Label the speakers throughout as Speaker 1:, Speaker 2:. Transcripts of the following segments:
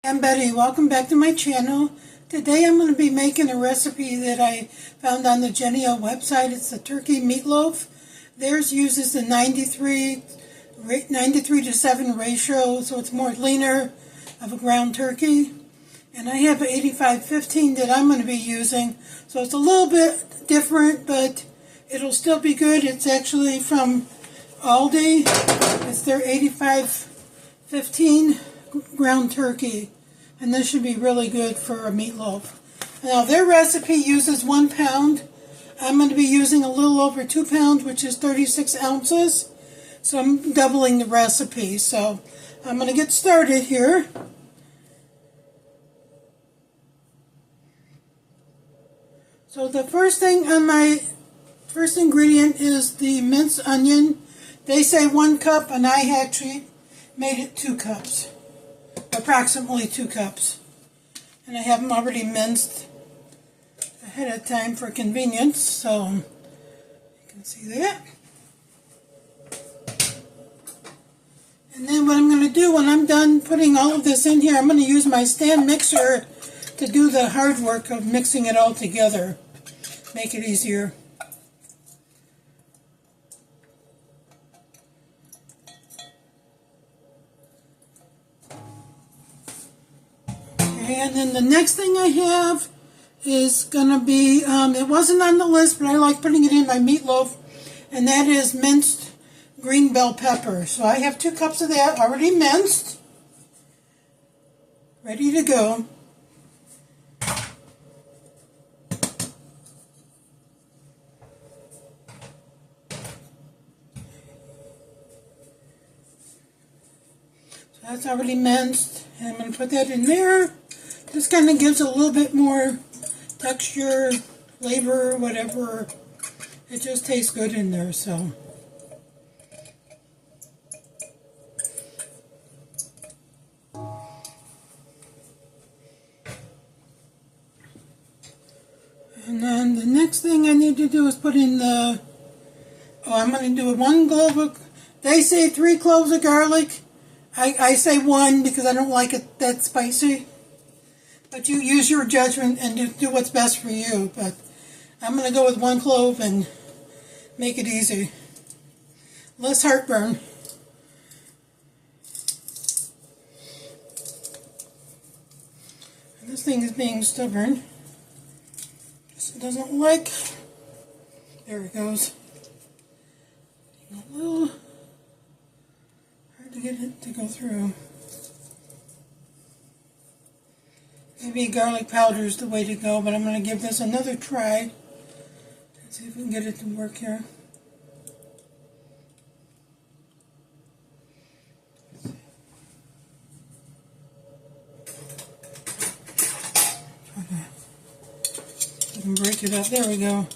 Speaker 1: I'm Betty. Welcome back to my channel. Today I'm going to be making a recipe that I found on the Jennie-o website. It's the turkey meatloaf. Theirs uses the 93 to 7 ratio, so it's more leaner of a ground turkey. And I have an 85-15 that I'm going to be using, so it's a little bit different, but it'll still be good. It's actually from Aldi. It's their 85-15 ground turkey, and this should be really good for a meatloaf. Now their recipe uses 1 pound. I'm going to be using a little over 2 pounds, which is 36 ounces. So I'm doubling the recipe. So I'm going to get started here. So the first thing on my first ingredient is the minced onion. They say 1 cup, and I actually made it 2 cups. Approximately 2 cups. And I have them already minced ahead of time for convenience, so you can see that. And then what I'm going to do when I'm done putting all of this in here, I'm going to use my stand mixer to do the hard work of mixing it all together. Make it easier. And then the next thing I have is going to be, it wasn't on the list, but I like putting it in my meatloaf, and that is minced green bell pepper. So I have 2 cups of that already minced, ready to go. So that's already minced, and I'm going to put that in there. This kind of gives a little bit more texture, flavor, whatever. It just tastes good in there, so. And then the next thing I need to do is put in the, I'm going to do 1 clove of, they say 3 cloves of garlic. I say 1 because I don't like it that spicy. But you use your judgment and do what's best for you. But I'm going to go with 1 clove and make it easy. Less heartburn. And this thing is being stubborn. It doesn't like. There it goes. A little hard to get it to go through. Maybe garlic powder is the way to go, but I'm going to give this another try. Let's see if we can get it to work here. Okay. We can break it up. There we go.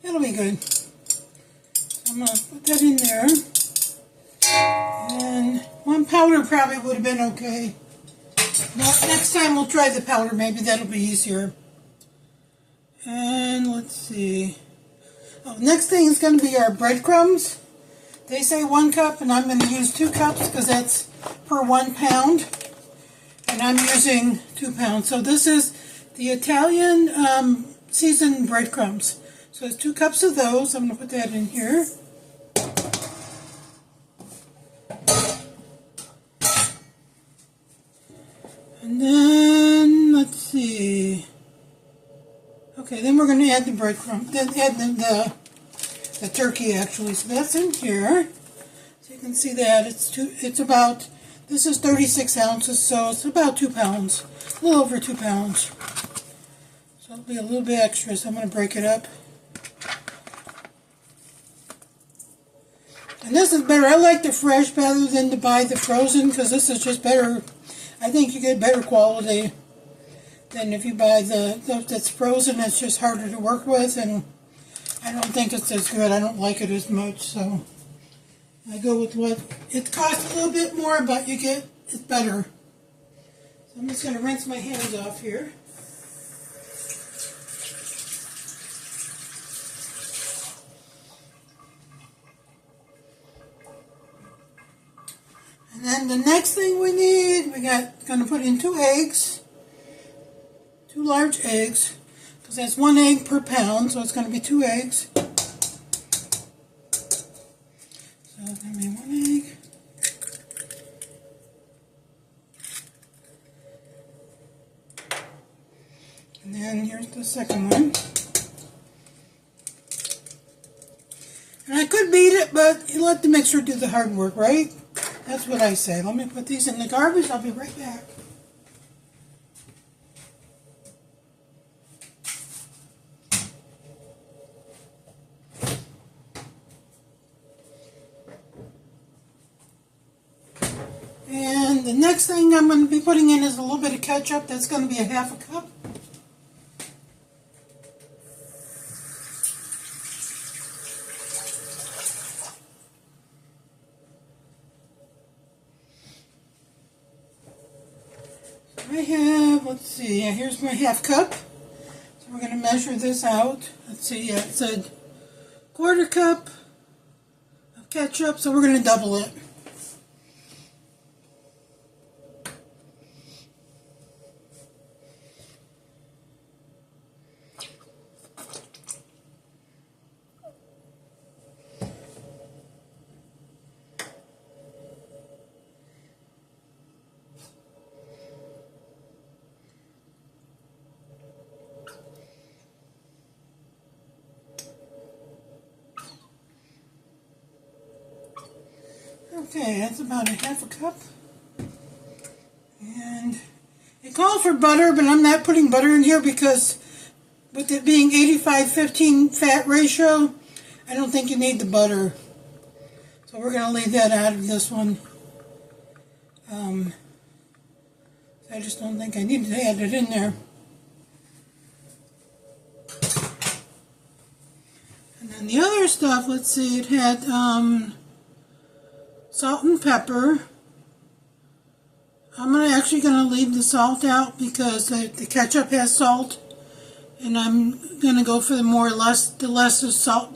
Speaker 1: It'll be good. So I'm going to put that in there. And 1 powder probably would have been okay. Well, next time we'll try the powder, maybe that'll be easier. And let's see. Oh, next thing is going to be our breadcrumbs. They say 1 cup, and I'm going to use 2 cups because that's per 1 pound. And I'm using 2 pounds. So this is the Italian seasoned breadcrumbs. So it's 2 cups of those. I'm going to put that in here. And then, let's see. Okay, then we're going to add the breadcrumbs. Then add the turkey, actually. So that's in here. So you can see that. It's about, this is 36 ounces, so it's about 2 pounds. A little over 2 pounds. So it'll be a little bit extra, so I'm going to break it up. And this is better. I like the fresh rather than to buy the frozen, because this is just better. I think you get better quality than if you buy the that's frozen. It's just harder to work with, and I don't think it's as good. I don't like it as much, so I go with what it costs a little bit more, but you get it's better. So I'm just going to rinse my hands off here. And then the next thing we need, going to put in 2 eggs, 2 large eggs, because that's 1 egg per pound, so it's going to be 2 eggs. So it's going to be 1 egg. And then here's the second one. And I could beat it, but you let the mixer do the hard work, right? That's what I say. Let me put these in the garbage. I'll be right back. And the next thing I'm going to be putting in is a little bit of ketchup. That's going to be a 1/2 cup. I have, let's see, yeah, here's my 1/2 cup. So we're going to measure this out. Let's see, yeah, it said 1/4 cup of ketchup, so we're going to double it. Okay, that's about a 1/2 cup. And it calls for butter, but I'm not putting butter in here because with it being 85-15 fat ratio, I don't think you need the butter. So we're going to leave that out of this one. I just don't think I need to add it in there. And then the other stuff, let's see, it had salt and pepper. I'm actually going to leave the salt out because the ketchup has salt, and I'm going to go for the less of salt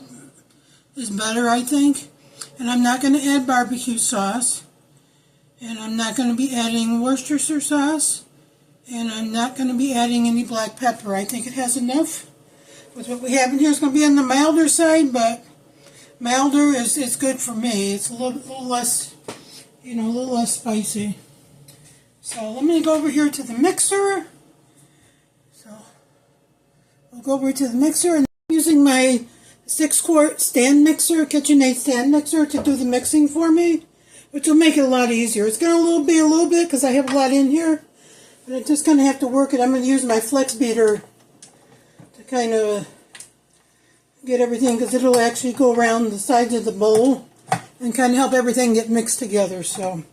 Speaker 1: is better, I think. And I'm not going to add barbecue sauce, and I'm not going to be adding Worcestershire sauce, and I'm not going to be adding any black pepper. I think it has enough. With what we have in here, it's going to be on the milder side, but milder is good for me. It's a little less, a little less spicy. So let me go over here to the mixer. So we'll go over to the mixer, and I'm using my 6-quart stand mixer, KitchenAid stand mixer, to do the mixing for me, which will make it a lot easier. It's going to be a little bit because I have a lot in here, but I'm just going to have to work it. I'm going to use my flex beater to kind of get everything, because it'll actually go around the sides of the bowl and kind of help everything get mixed together. So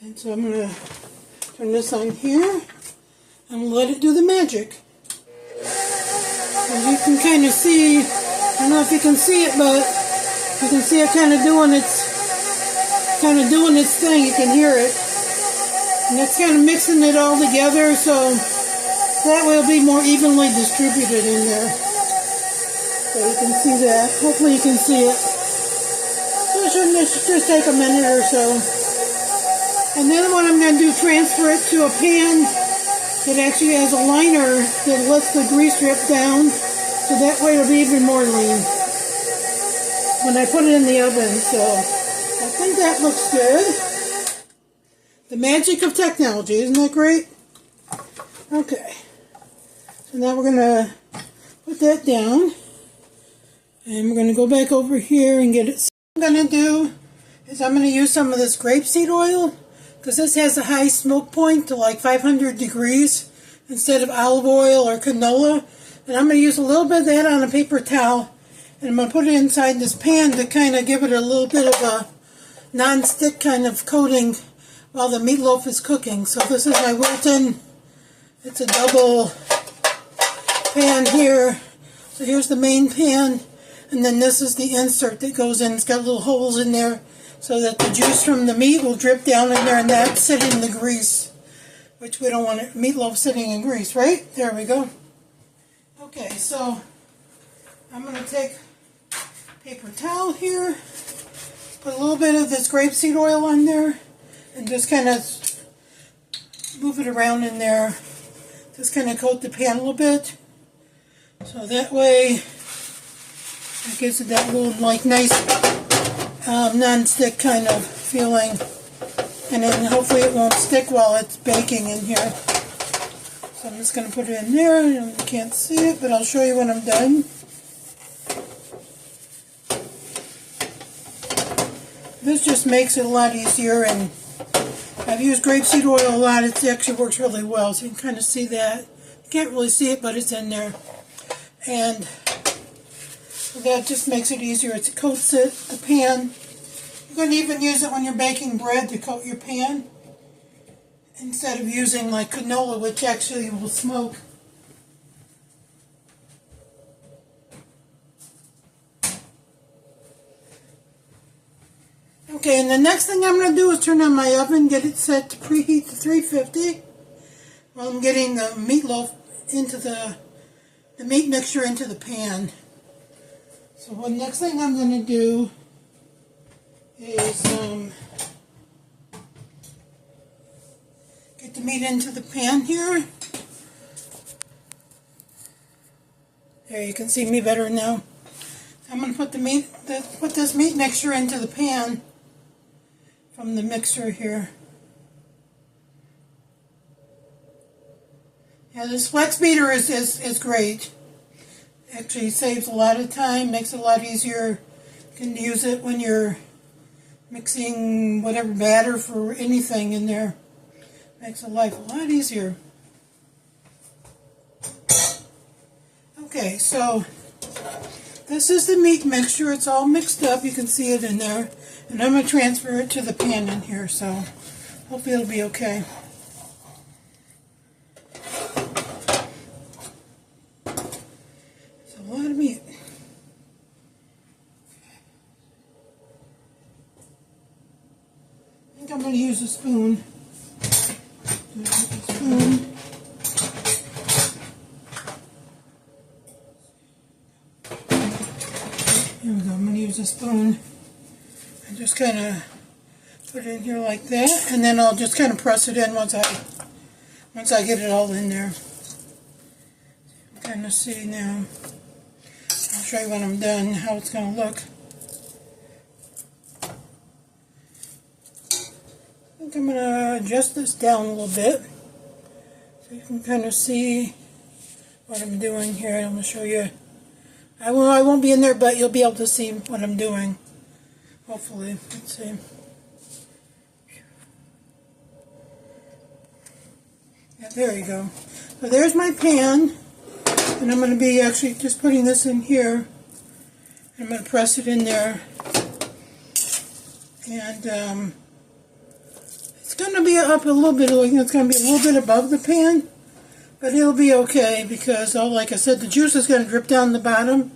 Speaker 1: I'm going to turn this on here and let it do the magic. As you can kind of see, I don't know if you can see it, but you can see it kind of doing its thing. You can hear it, and it's kind of mixing it all together, so that way it'll be more evenly distributed in there. So you can see that. Hopefully you can see it. So it should just take a minute or so. And then what I'm going to do, transfer it to a pan that actually has a liner that lets the grease drip down, so that way it'll be even more lean when I put it in the oven. So I think that looks good. The magic of technology, isn't that great? Okay. So now we're going to put that down. And we're going to go back over here and get it. What I'm going to do is I'm going to use some of this grapeseed oil, because this has a high smoke point to like 500 degrees instead of olive oil or canola. And I'm going to use a little bit of that on a paper towel, and I'm going to put it inside this pan to kind of give it a little bit of a non-stick kind of coating while the meatloaf is cooking. So this is my Wilton. It's a double pan here. So here's the main pan. And then this is the insert that goes in. It's got little holes in there so that the juice from the meat will drip down in there and not sit in the grease, which we don't want it, meatloaf sitting in grease, right? There we go. Okay, so I'm going to take a paper towel here, put a little bit of this grapeseed oil on there, and just kind of move it around in there. Just kind of coat the pan a little bit, so that way it gives it that little like nice non-stick kind of feeling, and then hopefully it won't stick while it's baking in here. So I'm just going to put it in there. You can't see it, but I'll show you when I'm done. This just makes it a lot easier, and I've used grapeseed oil a lot. It actually works really well, so you can kind of see that. You can't really see it, but it's in there. And that just makes it easier. It coats the pan. You can even use it when you're baking bread to coat your pan, instead of using like canola, which actually will smoke. Okay, and the next thing I'm going to do is turn on my oven, get it set to preheat to 350 while I'm getting the meatloaf into the meat mixture into the pan. So the next thing I'm going to do is get the meat into the pan here. There, you can see me better now. I'm going to put put this meat mixture into the pan from the mixer here. Yeah, this flex beater is great. Actually saves a lot of time, makes it a lot easier. You can use it when you're mixing whatever batter for anything in there. Makes life a lot easier. Okay, so this is the meat mixture. It's all mixed up. You can see it in there. And I'm going to transfer it to the pan in here, so hopefully it'll be okay. It's a lot of meat. I think I'm going to use a spoon. Here we go. I'm going to use a spoon and just kind of put it in here like that, and then I'll just kind of press it in once I get it all in there. Kind of see now. I'll show you when I'm done how it's going to look. I think I'm going to adjust this down a little bit so you can kind of see what I'm doing here. I'm going to show you. I won't be in there, but you'll be able to see what I'm doing. Hopefully. Let's see. Yeah, there you go. So there's my pan. And I'm going to be actually just putting this in here. I'm going to press it in there. And it's going to be up a little bit. It's going to be a little bit above the pan. But it'll be okay because, like I said, the juice is going to drip down the bottom.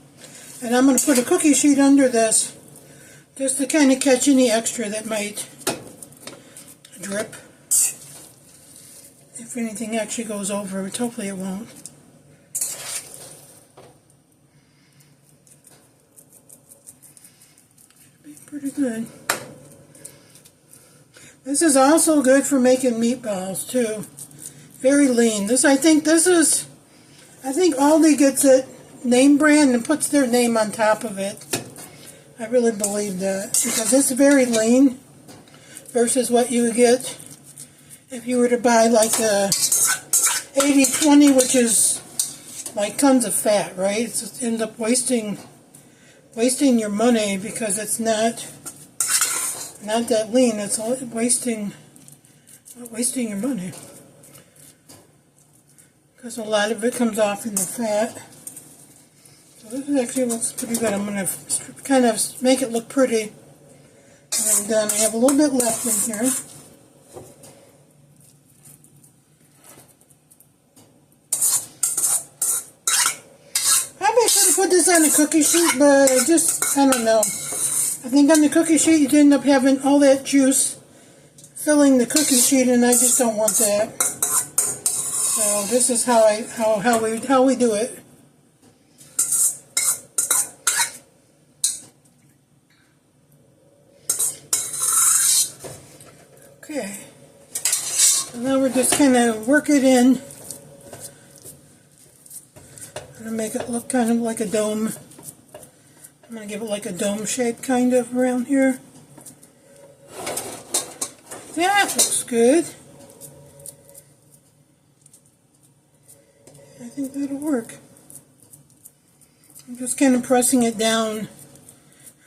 Speaker 1: And I'm going to put a cookie sheet under this just to kind of catch any extra that might drip. If anything actually goes over, which hopefully it won't. Be pretty good. This is also good for making meatballs too. Very lean. I think Aldi gets it name brand and puts their name on top of it. I really believe that because it's very lean versus what you would get if you were to buy like the 80/20, which is like tons of fat, right? It just ends up wasting your money because it's not that lean. It's wasting your money because a lot of it comes off in the fat. So this actually looks pretty good. I'm going to kind of make it look pretty when I'm done. I have a little bit left in here. Probably should have put this on a cookie sheet, but I don't know. I think on the cookie sheet you end up having all that juice filling the cookie sheet, and I just don't want that. So this is how we do it. Okay. just kind of work it in. I'm going to make it look kind of like a dome. I'm going to give it like a dome shape kind of around here. That looks good. I think that'll work. I'm just kind of pressing it down. I don't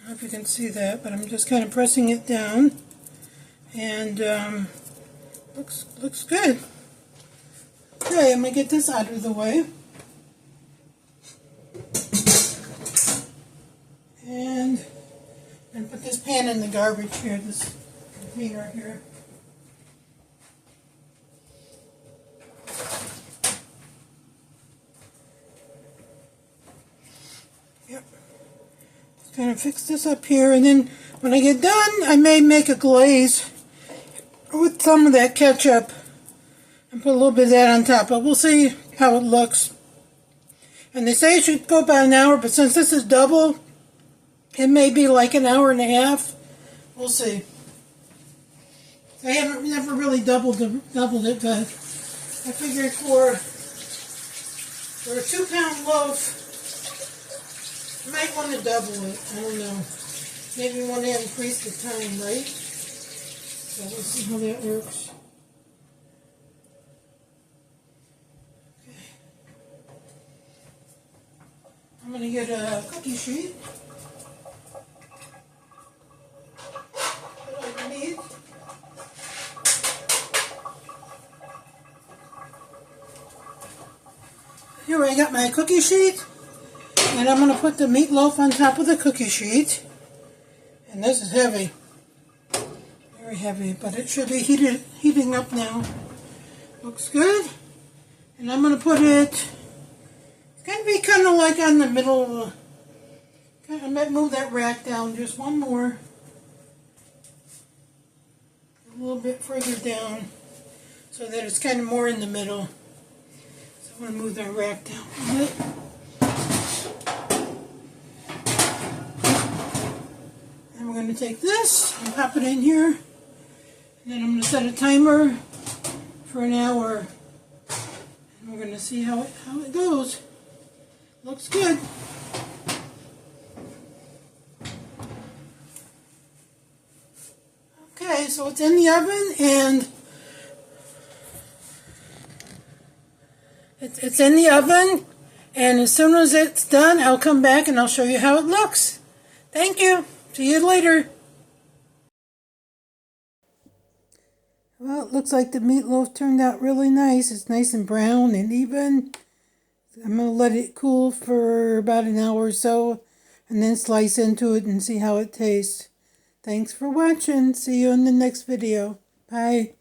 Speaker 1: know if you can see that, but I'm just kind of pressing it down. And looks good. Okay, I'm going to get this out of the way. And put this pan in the garbage here, this container here. Yep. Just kind of fix this up here, and then when I get done, I may make a glaze with some of that ketchup and put a little bit of that on top, but we'll see how it looks. And they say it should go about an hour, but since this is double, it may be like an hour and a half. We'll see. I haven't never really doubled it, but I figured for a 2-pound loaf, I might want to double it. I don't know. Maybe want to increase the time, right? So let's see how that works. Okay. I'm going to get a cookie sheet. Here I got my cookie sheet, and I'm going to put the meatloaf on top of the cookie sheet. And this is heavy, very heavy, but it should be heating up now. Looks good. And I'm going to put it, it's going to be kind of like on the middle. I might move that rack down just one more. A little bit further down so that it's kind of more in the middle. So I'm going to move that rack down a bit. And we're going to take this and pop it in here. And then I'm going to set a timer for an hour. And we're going to see how it goes. Looks good. Okay, so it's in the oven, and it's in the oven, and as soon as it's done, I'll come back and I'll show you how it looks. Thank you. See you later. Well, it looks like the meatloaf turned out really nice. It's nice and brown and even. I'm going to let it cool for about an hour or so, and then slice into it and see how it tastes. Thanks for watching. See you in the next video. Bye.